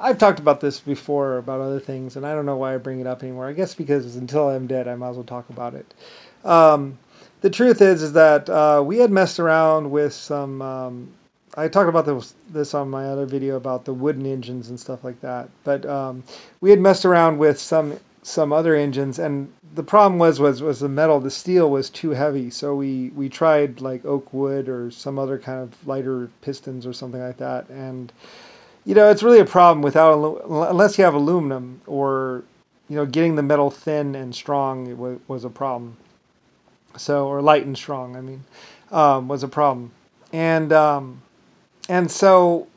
I've talked about this before about other things, and I don't know why I bring it up anymore. I guess because until I'm dead, I might as well talk about it. Um, the truth is that we had messed around with some. I talked about this on my other video about the wooden engines and stuff like that. But we had messed around with some other engines, and the problem was the metal, the steel was too heavy. So we tried like oak wood or some other kind of lighter pistons or something like that, and it's really a problem unless you have aluminum, or getting the metal thin and strong was a problem. So, or light and strong, I mean, was a problem. And and so,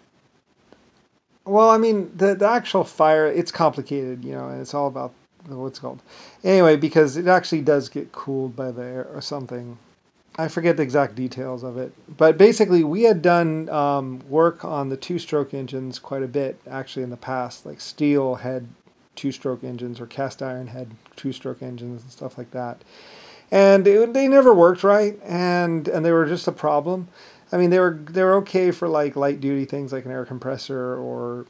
well, I mean, the actual fire, it's complicated, and it's all about what's called. Anyway, because it actually does get cooled by the air or something. I forget the exact details of it, but basically we had done work on the two-stroke engines quite a bit actually in the past, like steel head two-stroke engines or cast iron head two-stroke engines and stuff like that. And they never worked right, and they were just a problem. I mean, they were okay for like light duty things like an air compressor or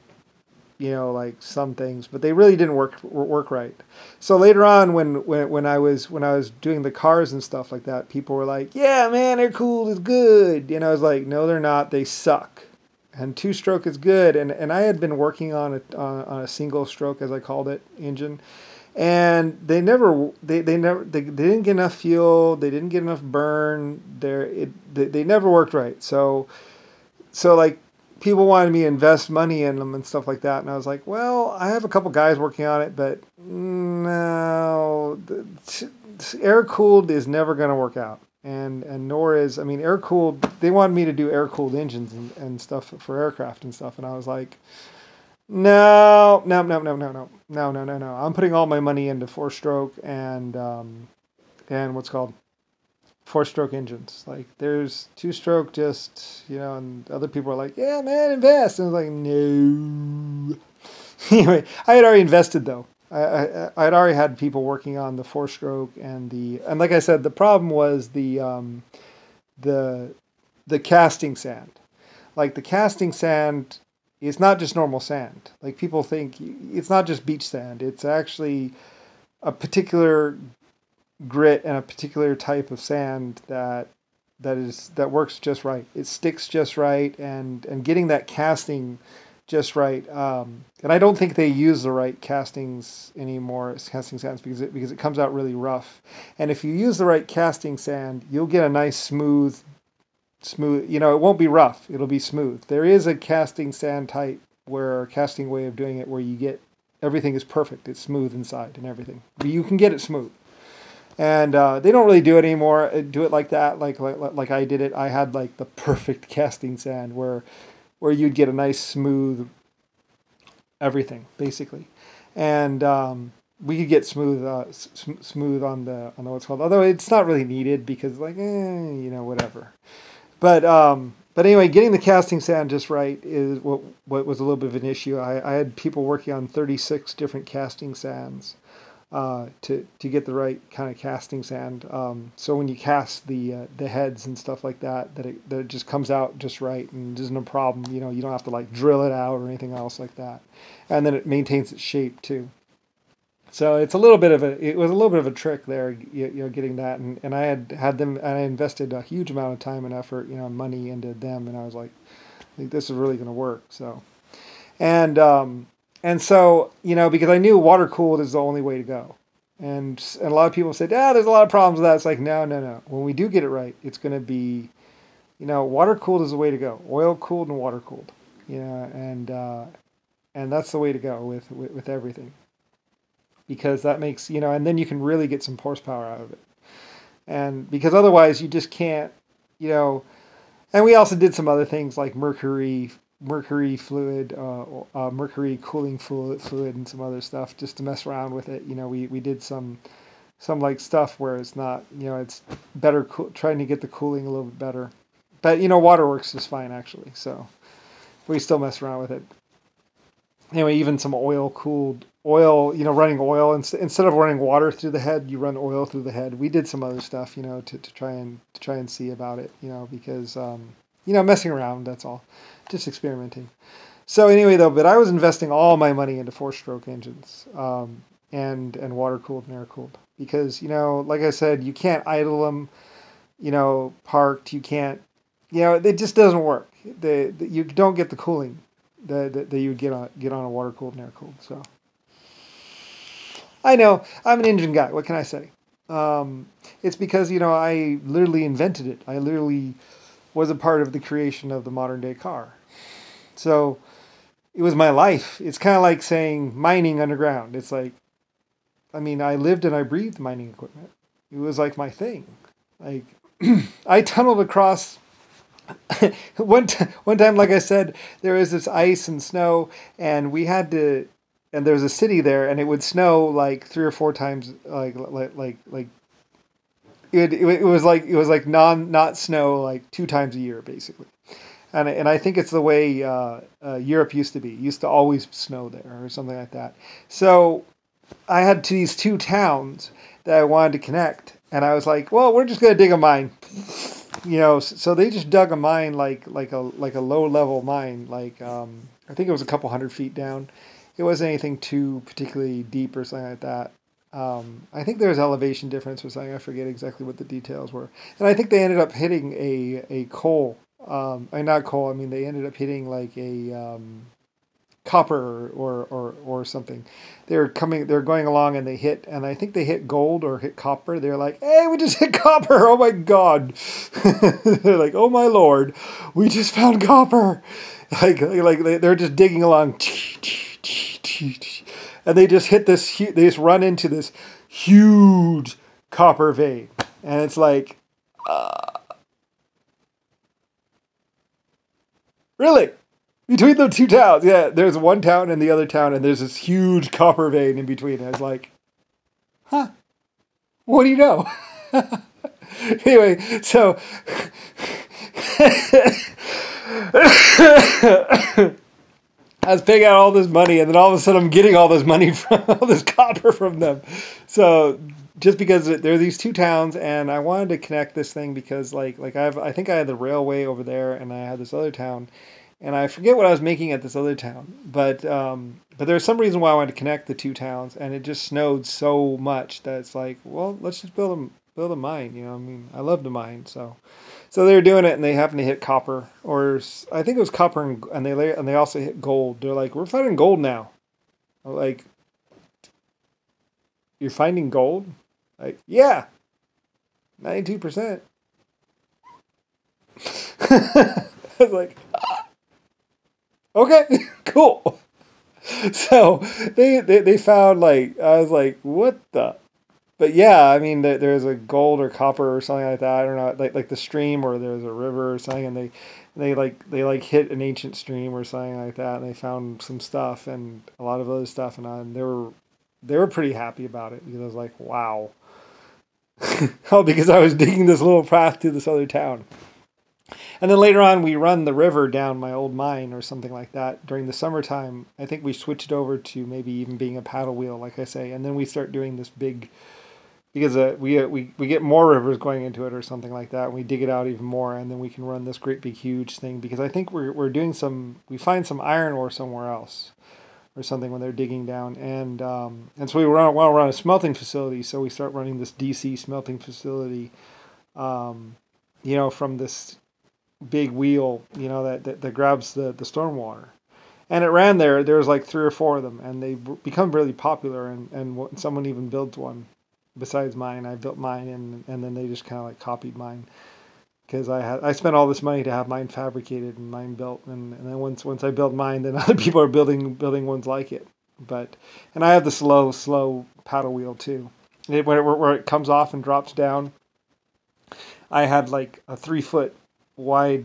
like some things, but they really didn't work right. So later on, when I was doing the cars and stuff like that, people were like, "Yeah, man, air cooled is good." I was like, "No, they're not. They suck." And two stroke is good. And I had been working on a single stroke, as I called it, engine, and they didn't get enough fuel. They didn't get enough burn. They never worked right. So like, people wanted me to invest money in them and stuff like that, and I was like, well, I have a couple guys working on it, but no, air cooled is never going to work out, and nor is, I mean, air cooled. They wanted me to do air cooled engines and stuff for aircraft and stuff, and I was like, no, no, no, no, no, no, no, no, no, no. I'm putting all my money into four stroke and what's called four-stroke engines. Like, there's two-stroke, just, and other people are like, "Yeah, man, invest." And I was like, no. Anyway, I had already invested though. I had already had people working on the four-stroke and like I said, the problem was the casting sand. Like, the casting sand is not just normal sand. Like, people think it's not just beach sand. It's actually a particular grit and a particular type of sand that works just right. It sticks just right, and getting that casting just right. And I don't think they use the right castings anymore, casting sands, because it comes out really rough. And if you use the right casting sand, you'll get a nice smooth. It won't be rough. It'll be smooth. There is a casting sand type casting way of doing it where you get everything is perfect. It's smooth inside and everything. But you can get it smooth. And they don't really do it anymore. Do it like that, like I did it. I had like the perfect casting sand where you'd get a nice smooth everything basically, and we could get smooth smooth on the what's called. Although it's not really needed because like whatever. But anyway, getting the casting sand just right is what was a little bit of an issue. I had people working on 36 different casting sands. To get the right kind of casting sand, so when you cast the heads and stuff like that it just comes out just right and there's no problem. You don't have to like drill it out or anything else like that, and then it maintains its shape too. So it was a little bit of a trick there, getting that, and I had them, and I invested a huge amount of time and effort, money into them, and I was like, I think this is really going to work. So, and so, because I knew water cooled is the only way to go. And a lot of people said, there's a lot of problems with that. It's like, no. When we do get it right, it's going to be, water cooled is the way to go. Oil cooled and water cooled. And that's the way to go with everything. Because that makes, and then you can really get some horsepower out of it. And because otherwise you just can't, and we also did some other things like mercury fluid, mercury cooling fluid, and some other stuff just to mess around with it. We did some like stuff where it's not, it's better trying to get the cooling a little bit better. But water works just fine actually. So we still mess around with it. Anyway, even some running oil instead of running water through the head, you run oil through the head. We did some other stuff, to try and see about it, because messing around, that's all. Just experimenting. So anyway, though, but I was investing all my money into four-stroke engines, and water-cooled and air-cooled because like I said, you can't idle them, parked. You can't, it just doesn't work. You don't get the cooling that you would get on a water-cooled and air-cooled. So I know I'm an engine guy. What can I say? It's because I literally invented it. I literally was a part of the creation of the modern day car. So it was my life. It's kind of like saying mining underground. It's like, I mean, I lived and I breathed mining equipment. It was like my thing. Like I tunneled across one time, like I said, there was this ice and snow, and we had to, and there was a city there, and it would snow like 3 or 4 times, like it was like not snow like 2 times a year basically, and I think it's the way Europe used to be. It used to always snow there or something like that. So I had these two towns that I wanted to connect, and I was like, well, we're just gonna dig a mine. So they just dug a mine like a low level mine, I think it was a couple 100 feet down. It wasn't anything too particularly deep or something like that. I think there was elevation difference or something. I forget exactly what the details were. And I think they ended up hitting a coal. Not coal. I mean, they ended up hitting like a copper or something. They're going along and and I think they hit gold or hit copper. They're like, hey, we just hit copper. Oh my God. They're like, oh my Lord, we just found copper. They're just digging along. And they just hit this, they just run into this huge copper vein. And it's like, really? Between the two towns, yeah, there's one town and the other town, and there's this huge copper vein in between. And I was like, huh, what do you know? Anyway, so I was paying out all this money, and then all of a sudden I'm getting all this money from all this copper from them. So just because there are these two towns, and I wanted to connect this thing because I think I had the railway over there, and I had this other town. And I forget what I was making at this other town, but there's some reason why I wanted to connect the two towns, and it just snowed so much that it's like, well, let's just build a mine. I mean, I love to mine, so they were doing it, and they happened to hit copper, or I think it was copper, and they also hit gold. They're like, we're finding gold now. I'm like, you're finding gold? Like, yeah, 92%. I was like, okay, cool. So they found I was like, what the? But yeah, I mean, there's a gold or copper or something like that. I don't know, like the stream, or there's a river or something, and they hit an ancient stream or something like that, and they found some stuff and a lot of other stuff, and they were pretty happy about it because I was like, wow. Oh, because I was digging this little path to this other town. And then later on, we run the river down my old mine or something like that. During the summertime, I think we switched over to maybe even being a paddle wheel, like I say. And then we start doing this big, because we get more rivers going into it or something like that. And we dig it out even more, and then we can run this great big huge thing. Because I think we're doing we find some iron ore somewhere else or something when they're digging down. And so we want to run a smelting facility. So we start running this DC smelting facility, from this big wheel, that grabs the storm water. And it ran there. There was like 3 or 4 of them, and they become really popular, and someone even built one besides mine. I built mine, and then they just kind of like copied mine, because I spent all this money to have mine fabricated and mine built, and then once I build mine, then other people are building ones like it. And I have the slow paddle wheel too. Where it comes off and drops down, I had like a 3-foot wide,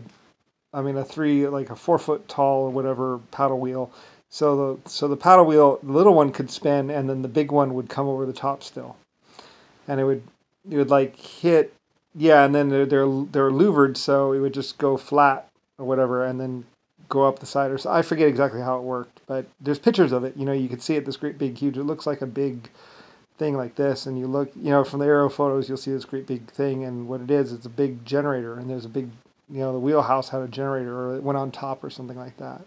like a 4-foot tall or whatever paddle wheel. So the paddle wheel, the little one could spin, and then the big one would come over the top still, and it would like hit, yeah, and then they're louvered, so it would just go flat or whatever, and then go up the side, or so. I forget exactly how it worked, but there's pictures of it. You could see it, this great big huge. It looks like a big thing like this, and you look, from the aerial photos, you'll see this great big thing, and what it is, it's a big generator, and there's a big, the wheelhouse had a generator, or it went on top or something like that.